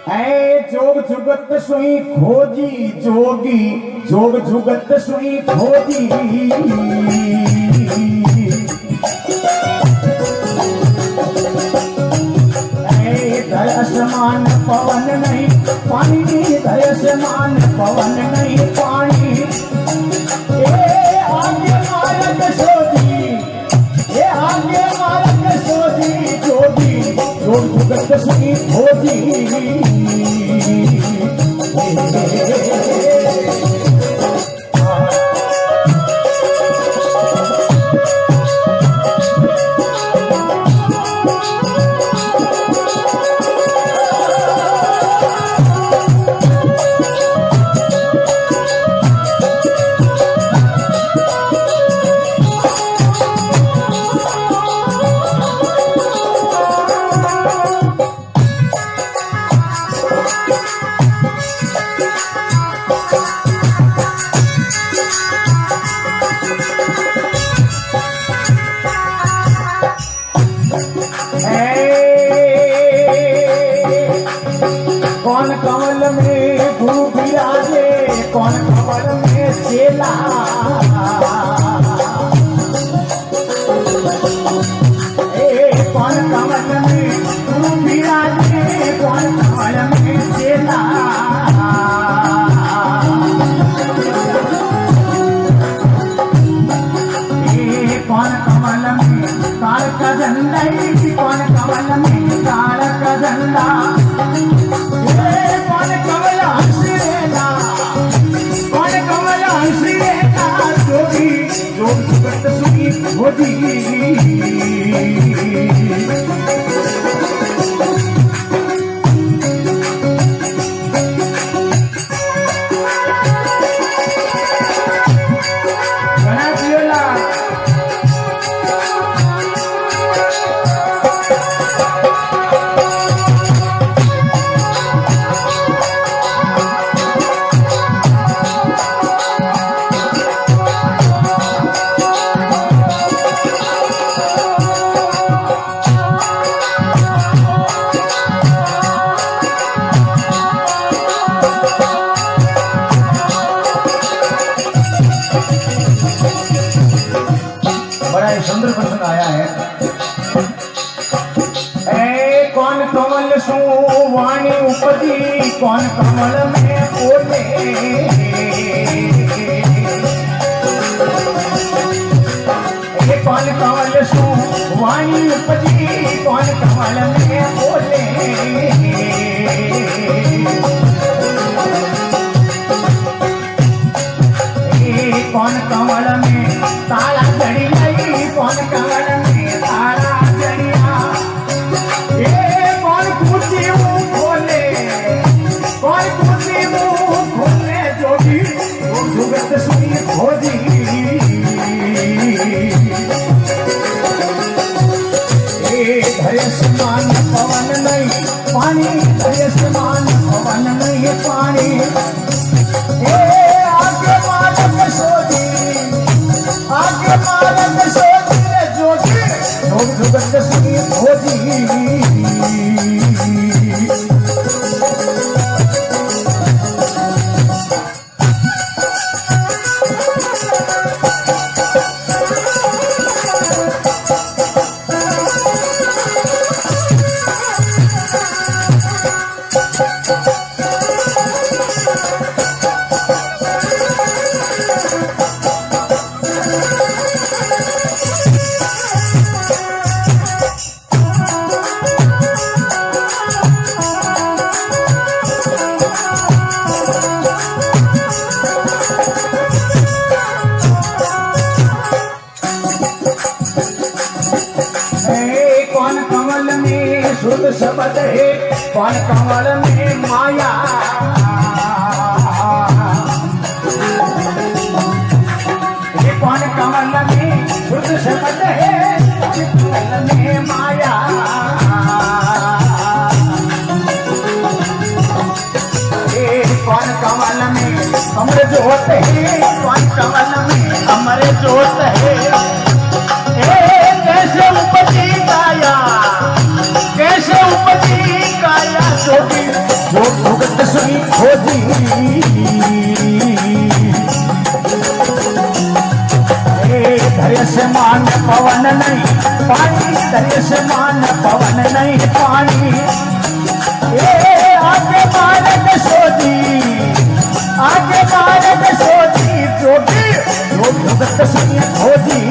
है जोग जुगत सुई खोजी जोगी जोग जुगत सुई खोजी दयसमान पवन नहीं पानी दयसमान पवन नहीं पानी ए आगे मारक सोधी ए आगे मारक सोधी जोगी जोग जुगत सुई खोजी कौन कमल में गुरु विराजे कौन कमल में चेला कौन कमल में गुरु विराजे कौन कमल में चेला कौन कमल में काल का झंडा कौन कमल में काल का झंडा कौन कमल हंसरेगा कौन कमल हंसरेगा जोगी जोग जुगत सुई खोजी सुंदर प्रश्न आया है ए कौन कमल सो वाणी उपजी कौन कमल में बोले कौन कमल सो वाणी उपजी कौन कमल में बोले कौन कमल में ताला जड़ी कौन कमल में तारा जड़िया कौन कुर्सी मुंह खोले कौन कुर्सी मुंह खोले जोगी जोग जुगत सुई खोजी दयसमान पवन नहीं पानी दयसमान पवन नहीं पानी आगे मारक सोधी आगे मारक सोधी जोगी जोग जुगत सुई खोजी शुद्ध शब्द है कौन कमल में माया कौन कमल में शुद्ध शब्द है कमल में माया कौन कमल में अमर जोत है कौन कमल में अमर जोत है कैसे उपजी काया कैसे उपजी काया जोगी खोजी। धैर्य से मान पवन नहीं पानी, धैर्य से मान पवन नहीं पानी। आगे मारत सोची, आगे मारत सोची, जोगी जो भगत सिंह खोजी।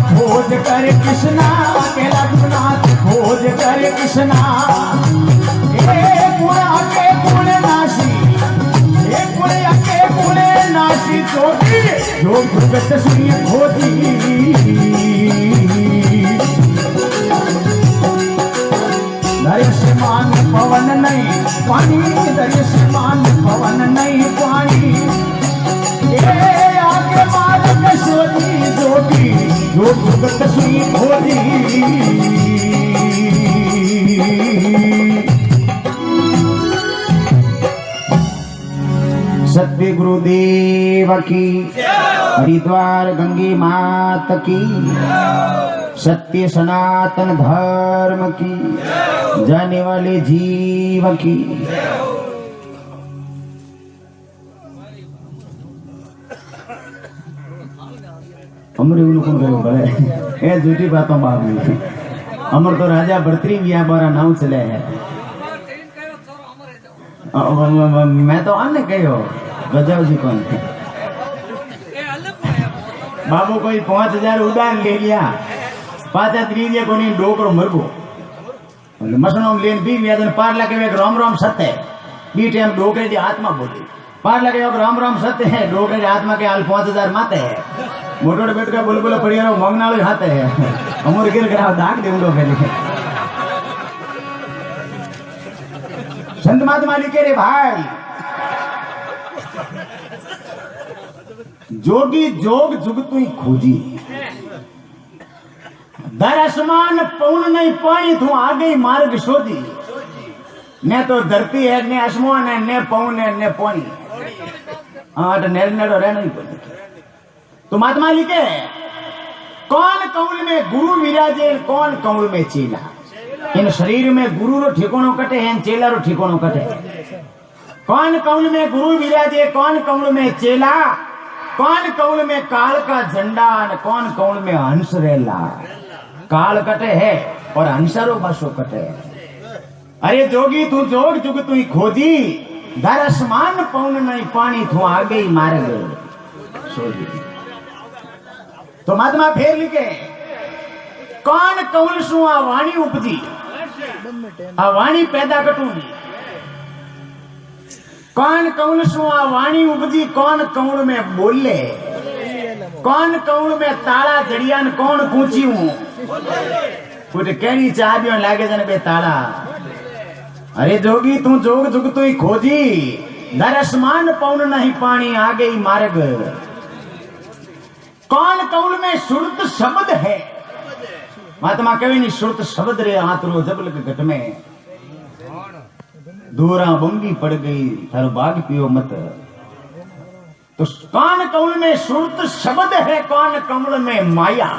खोज कर कृष्णा, अकेला दुनाथ खोज कर कृष्णा। आके गुण नाशी, आके गुण नाशी, जोगी जो भगत सिंह खोजी। धैर्य से मान पवन नहीं पानी, धैर्य से मान पवन नहीं पानी। आगे मार्ग सोची, जोगी जो भगत सिंह खोजी। सत्य गुरुदेव की, हरिद्वार गंगे मात की, सत्य सनातन धर्म की, जाने वाले जीव की। अमर भले ए झूठी बातों बाबू, अमर तो राजा भर्तृहरि बारा नाम चले है। मैं तो अन्य कहो गजब जी कौन बाबू कोई 5000 उदान ले लिया, 5 को नहीं डोकरो मरगो मसनो लेन बी व्याजन पार लगे राम राम सत्य बी टाइम डोकरे की आत्मा बोली पार लगे राम राम सत्य है, डोकरे आत्मा के हाल 5000 माते है। मोटोड़ बैठ कर बोल बोलो पड़िया मंगना हाथे है, अमर गिर करा दाग दे पहले। संत महात्मा लिखे रे भाई, जोगी जोग जुगतु खोजी। दर आसमान पौन नहीं पानी, तू आगे मार्ग शोधी। ने तो धरती है, ने आसमान है, ने पौन है, ने पानी। हाँ तो नेड़ नेड़ो रहना ही पड़े। तो महात्मा लिखे कौन कौल में गुरु विराजे, कौन कौल में चेला। इन शरीर में गुरु रो ठिकानो कटे है, चेला रो ठिकानो कटे। कौन कौल में गुरु विराजे, कौन कौल में चेला, कौन कौल में काल का झंडा, कौन कौल में हंस रेला। काल कटे है और हंसरो बसो कटे। अरे जोगी तू जोग जुग तू ही खोजी, दर आसमान पौन नहीं पानी, तू आगे ही मार गए सोजी। तो महात्मा फेर लिखे कौन कौल सु आ वाणी उपजी, आ वाणी पैदा कटूंगी। कौन कौल सु आ वाणी उपजी, कौन कौल में बोले, कौन कौल में ताला जड़िया, कौन पूछी हूं कुछ कहनी चाबियों लागे जन बे ताला। अरे जोगी तू जोग जुग तू ही खोजी, दर आसमान पौन नहीं पानी, आगे ही मार्ग। कौन कौल में श्रुत शब्द है, महात्मा कवि नहीं श्रुत शब्द रे आतरो जबल के घट में। दूरा बंगी पड़ गई थारो बाग पियो मत। तो कौन कौल में श्रुत शब्द है, कौन कौल में माया,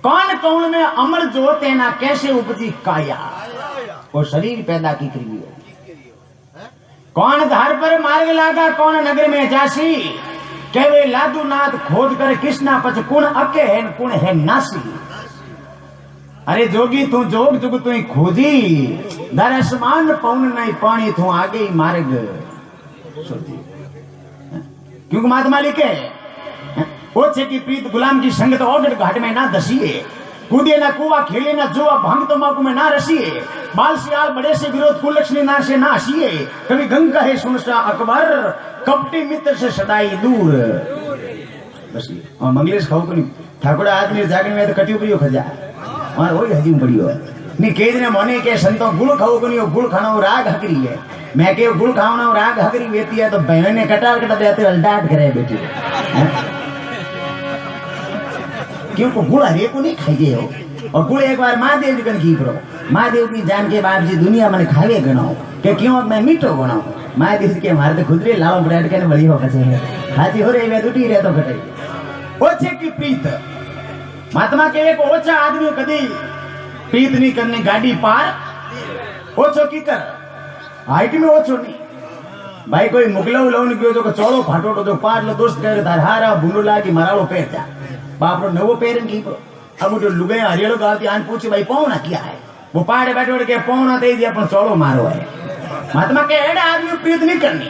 कौन कौल में अमर जोत है ना, कैसे उपजी काया। वो शरीर पैदा की करी है। कौन धार पर मार्ग लागा, कौन नगर में जासी, कहवे लादू नाथ खोज कर कृष्णा पच कुण अके है, कुण है नासी। अरे जोगी तू जोग जुग तू खोजी दर आसमान पौन नहीं पानी तू आगे ही मार्ग सोची। क्योंकि महात्मा लिखे ओछे की प्रीत गुलाम की संगत ओगड़ घाट में ना दसिए, कूदे ना कुआ खेले ना जुआ भांग तंबाकू में ना रसिए, बाल सियाल बड़े से विरोध कुलक्ष्मी नार से ना हसिए, कभी गंग कहे सुनसा अकबर कपटी मित्र से सदाई दूर बसिए। और मंगलेश खाऊ को नहीं ठाकुर आदमी जागने में तो कटियो करियो खजा और वही हजीम पड़ियो है नहीं केज ने मोने के संतों गुड़ खाओ को नहीं गुड़ खाना राग हकरी है, मैं के गुड़ खाओ राग हकरी बेती है तो बहन ने कटार कटा देते अल्टाट करे बेटी क्योंकि गुड़ हरे को नहीं खाइए हो। और गुड़ एक बार महादेव जी कन की करो, महादेव की जान के बाप जी दुनिया मैंने खावे गणाओ के क्यों मैं मीठो बनाओ, महादेव जी के मारते खुदरे लाओ ब्रेड के बड़ी हो कसे हाथी हो रही वे दुटी रहे तो घटे ओछे की प्रीत महात्मा के एक ओछा आदमी कदी प्रीत नहीं करने गाड़ी पार ओछो की कर हाइट में ओछो नहीं भाई कोई मुगलो लोन गयो जो चोड़ो फाटो जो पार लो दोस्त करे धारा बुंडो लागी मारालो पैर जा बाप रो नवो पैरन की अब तो लुगे हरियालो गाती आन पूछे भाई पौना क्या है वो पाड़े बैठे के पौना दे दिया अपन चोड़ो मारो है। महात्मा के एड़ा आदमी प्रीत नहीं करनी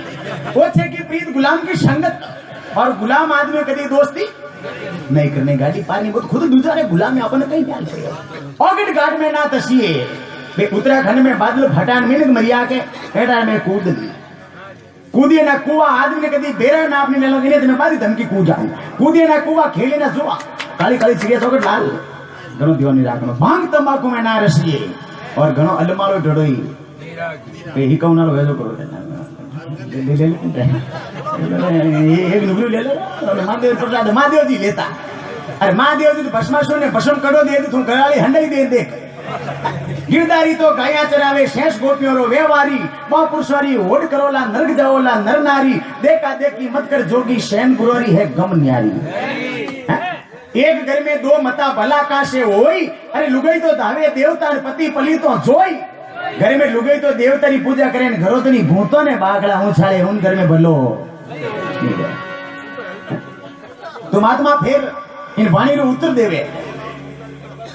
ओछे की प्रीत गुलाम की संगत और गुलाम आदमी कदी दोस्ती नहीं करने गाड़ी पानी वो खुद दूसरे गुलाम में अपन कहीं डाल ऑगट घाट में ना तसिए वे उत्तराखंड में बादल भटान मिलक मरिया के एड़ा में कूद दी कूदिए ना कुआ आदमी ने कदी बेरा ना अपनी नेलो गिने में बादी धमकी कूद जाऊं कूदिए ना कुआ खेले ना जुआ काली काली चिड़िया सोकट लाल घणो दीवानी राखनो भांग तंबाकू में ना रसिए और घणो अलमारो डडोई पे ही कौन नालो वेलो करो ले एक नुगलू ले लो महादेव प्रसाद महादेव जी लेता अरे महादेव जी भस्मासुर ने भस्म करो दे तू गराली हंडई दे देख गिरदारी तो गाया चरावे शेष गोपियों रो व्यवहारी महापुरुषवारी होड़ करोला नरक जाओला नर नारी देखा देखी मत कर जोगी शैन गुरोरी है गम न्यारी। एक घर में दो मता भला का से होई अरे लुगई तो धावे देवता पति पली तो जोई घर में लुगई तो देवता की पूजा करे घरों तो नहीं भूतों ने बागड़ा ऊंचाड़े उन घर में भलो तो महात्मा फिर इन वाणी रो उत्तर देवे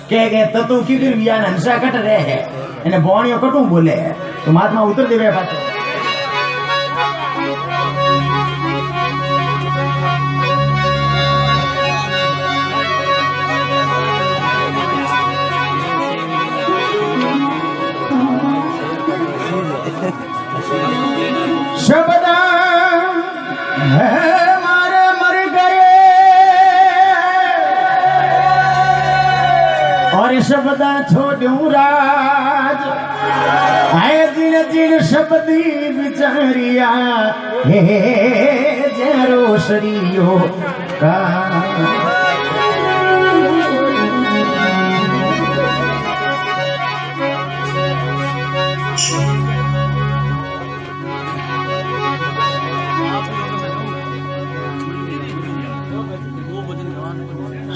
के गए तू की फिर बिया हंसा कट रहे हैं इन्हें बोणियों कटू बोले तो महात्मा उत्तर देवे बात शब्द मारे मर गए और शब्द छोड़ू राज आए दिन दिन शब्दी बिचारिया हे जरो शरीयो का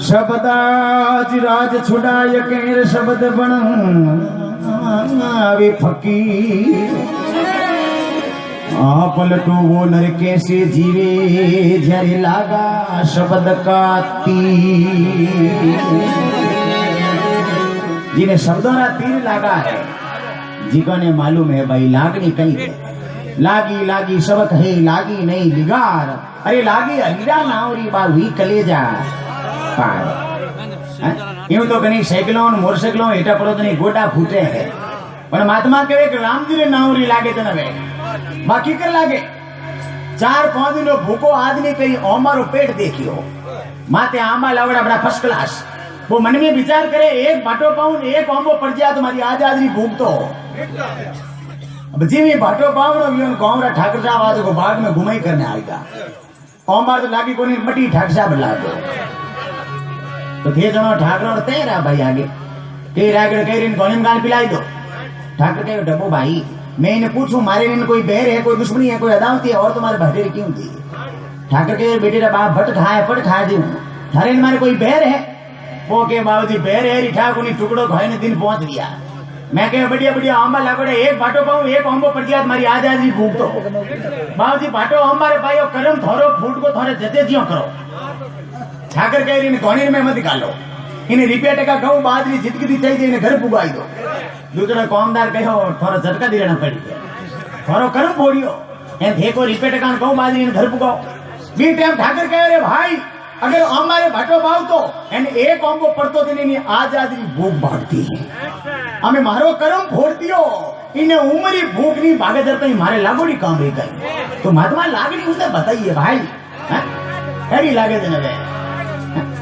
शब्दाज राज छुड़ाय केर शब्द बण आवे फकीर पलटू वो नर कैसे जीवे जरे लागा शब्द का तीर जिन्हें शब्दों का तीर लागा है जिको ने मालूम है भाई लागनी कहीं है लागी लागी सबक है लागी नहीं लिगार अरे लागी अलीरा नावरी बा हुई कलेजा यूं तो कहीं साइकिलों मोटरसाइकिलों हेठा पड़ो तो नहीं गोटा फूटे है पर महात्मा कहे कि राम जी ने नावरी लागे तो नवे बाकी कर लागे 4-5 दिन भूखो आदमी कहीं ओमारो पेट देखियो माते आंबा लावड़ा बड़ा फर्स्ट क्लास वो मन में विचार करे एक भाटो पाऊं एक ओंबो पड़ जाए तुम्हारी आजादी भूख तो अब जी में भाटो पाऊं गाँव ठाकर साहब आज को बाग में घुमाई करने आएगा ओमार तो लागी को बटी ठाकर साहब ला दो तो थे जनो ठाकर तेरा भाई आगे कई रागड़ कई गोली गाल पिलाई दो ठाकर कहे डब्बो भाई मैं इन्हें पूछूं मारे इन कोई बैर है कोई दुश्मनी है कोई अदावती है और तुम्हारे भटेरी क्यों थी ठाकर के बेटे का बाप भट खाए पट खा दू थारे मारे कोई बैर है वो के बाबूजी बैर है ठाकुर ने टुकड़ो खाई ने दिन पहुंच गया मैं कह बढ़िया बढ़िया आंबा लागोड़े एक भाटो पाऊं एक आंबो पड़ गया तुम्हारी आजादी भूख तो बाबूजी भाटो आंबा रे पायो करम थोरो फूट को थोड़े जते जियो करो ठाकर कह रही घोनी में मत निकालो इन्हें रिपेट का गऊ बाजरी जितकी चाहिए इन्हें घर पुगाई दो। दूसरा कामदार कहो थोड़ा झटका देना पड़ी थोड़ा करो बोलियो देखो रिपेट का गऊ बाजरी इन्हें घर पुगाओ। बी टाइम ठाकर कहे रे भाई अगर हमारे भाटो भाव तो एंड एक ओंबो पड़तो दिन आज आज भूख भागती है हमें मारो करम फोड़ दियो इन्हें उमरी भूख नहीं भागे जब मारे लागोड़ी काम रही गई तो महात्मा लागड़ी उसे बताइए भाई एडी लागे देने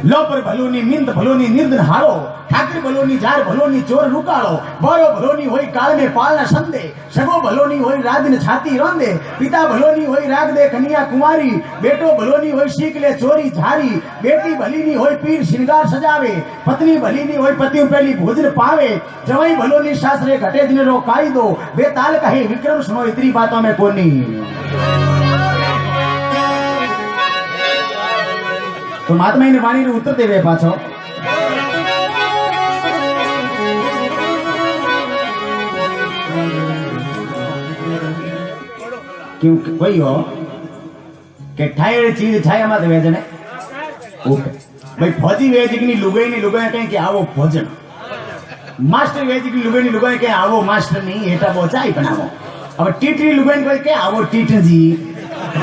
लोपर भलोनी निंद भलोनी निर्दन हारो ठाकर भलोनी जार भलोनी चोर रुकालो बोरो भलोनी होई काल में पालना संदे सगो भलोनी होई रात ने छाती रोंदे पिता भलोनी होई राग दे कन्या कुमारी बेटो भलोनी होई सीख ले चोरी झारी बेटी भलीनी होई पीर श्रृंगार सजावे पत्नी भलीनी होई पति पहली भोजन पावे जवाई भलोनी शास्त्रे घटे दिन रो काई दो बेताल कहे विक्रम सुनो इतनी बातों में कोनी। तो महात्मा ने वाणी उत्तर देवे पाछो क्यों वही हो के ठाई चीज ठाई मत वेजने ओके भाई फौजी वेज की लुगाई कहीं के आवो भोजन मास्टर वेज की लुगाई के आवो मास्टर नहीं एटा वो चाय बनावो अब टीटरी लुगाई कोई के आवो टीटर जी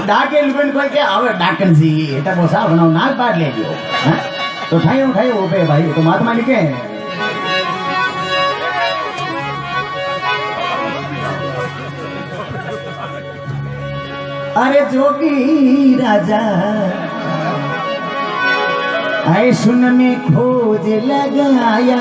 डाके लुगाई कोई के आवो डाकन जी एटा वो सा बनाओ नाक बार ले दियो हैं तो ठाई वो पे भाई तो महात्मा लिखे अरे जोगी राजा आए सुन में खोज लगाया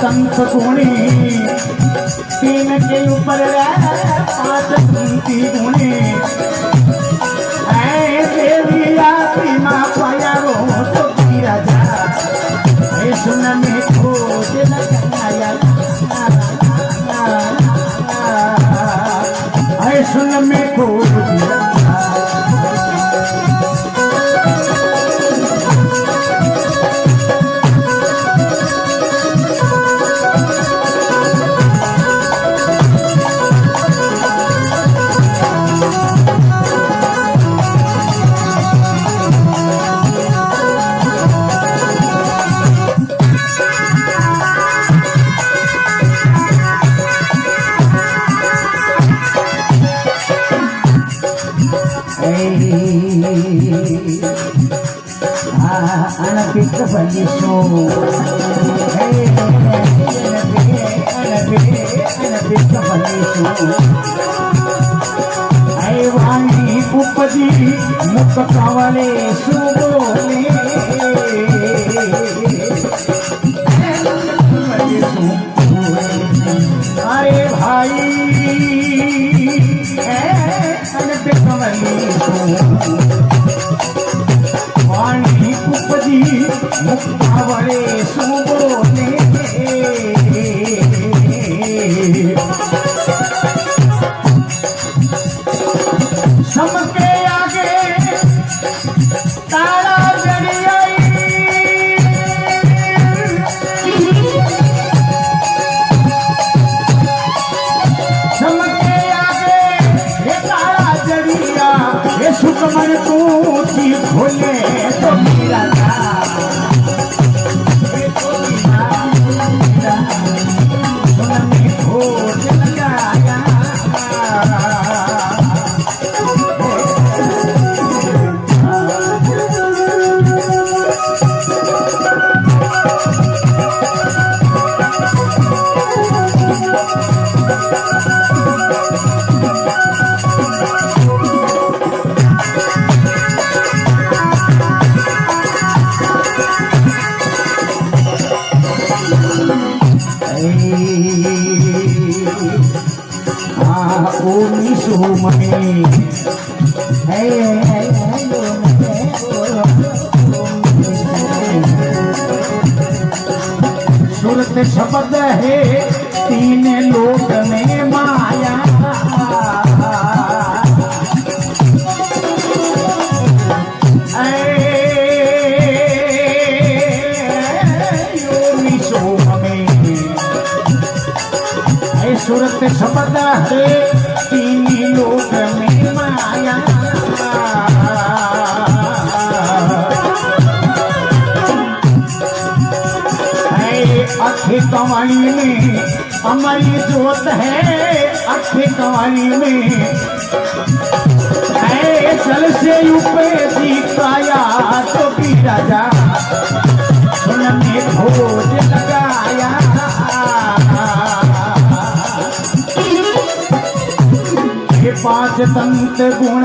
संत गुणी तीन के ऊपर पांच संती गुणी देवी आती माँ पाया रो तो राजा सुन में खोज लगाया सुन में खोज अनपिक बलिसो अनपिक बलिसो वाणी उपदी मुख कवले सुबोले अरे भाई अनपिक बलिसो वाणी उपदी मुख कवले सुबोले सबके आगे तारा जड़ियाई सबके आगे ये तारा जड़िया ये सुकमन तू थी खोले तो मेरा सूरत शब्द है तीन लोक में माया सूरत शब्द है तीन लोक में माया अखे कवाली में हमारी जोत है अखे कवाली में जल से ऊपर दिखाया तो भी राजा सुन में भोज लगाया पांच तंत गुण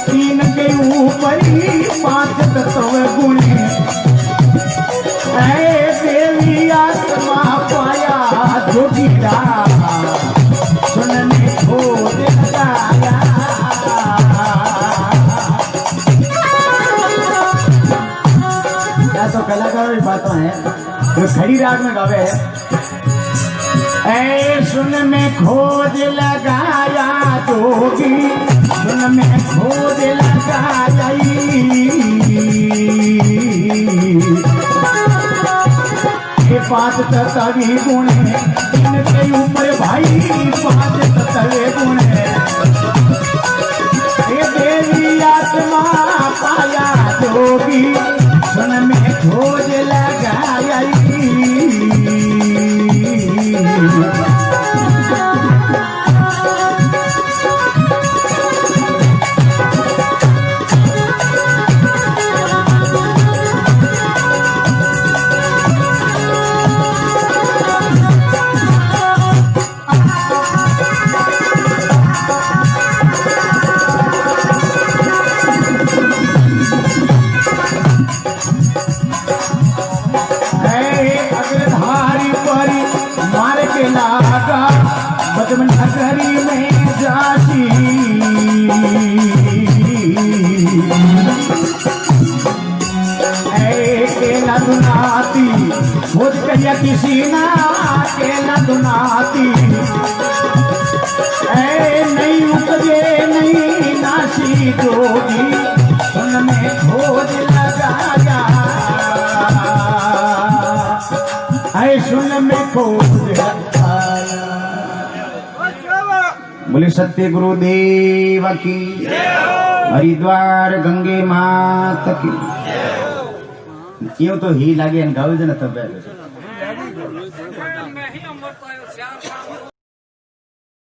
तीन के ऊपर ही पांच तत्व गुण देवी आत्मा पाया जोगीरा सुनने भोज लगाया क्या तो कलाकारों की बातों है जो खड़ी राग में गावे है सुन में खोज लगाया जोगी सुन में खोज लगाया पांच तत्वी गुण है इनके ऊपर भाई पांच तत्वे गुण है ये देवी आत्मा पाया जोगी सुन में खोज लगाया नगरी में जाती केला दुनाती खुद कहिया किसी ना केला दुनाती नहीं उपजे नहीं नासी जोगी सुन में खोज लगाया सुन में खोज लगाया बोले सत्य गुरुदेव की हरिद्वार गंगे मात की यूं तो ही लागे गावे न तब